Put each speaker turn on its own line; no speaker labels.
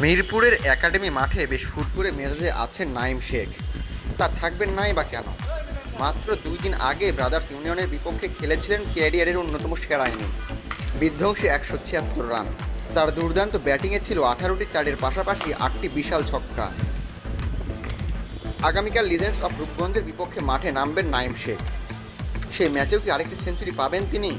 মিরপুরের একাডেমি মাঠে বেশ ফুরফুরে মেজাজে আছেন নাইম শেখ। তা থাকবেন নাই বা কেন? মাত্র 2 দিন আগে ব্রাদার্স ইউনিয়নের বিপক্ষে খেলেছিলেন ক্যারিয়ারের অন্যতম সেরা ইনিংস, বিধ্বংসী 176 রান। তার দুর্দান্ত ব্যাটিংয়ে ছিল 18টি চারের পাশাপাশি 8টি বিশাল ছক্কা। আগামীকাল লিজেন্ডস অফ রূপগঞ্জের বিপক্ষে মাঠে নামবেন নাইম শেখ। সেই ম্যাচেও কি আরেকটি সেঞ্চুরি পাবেন তিনি?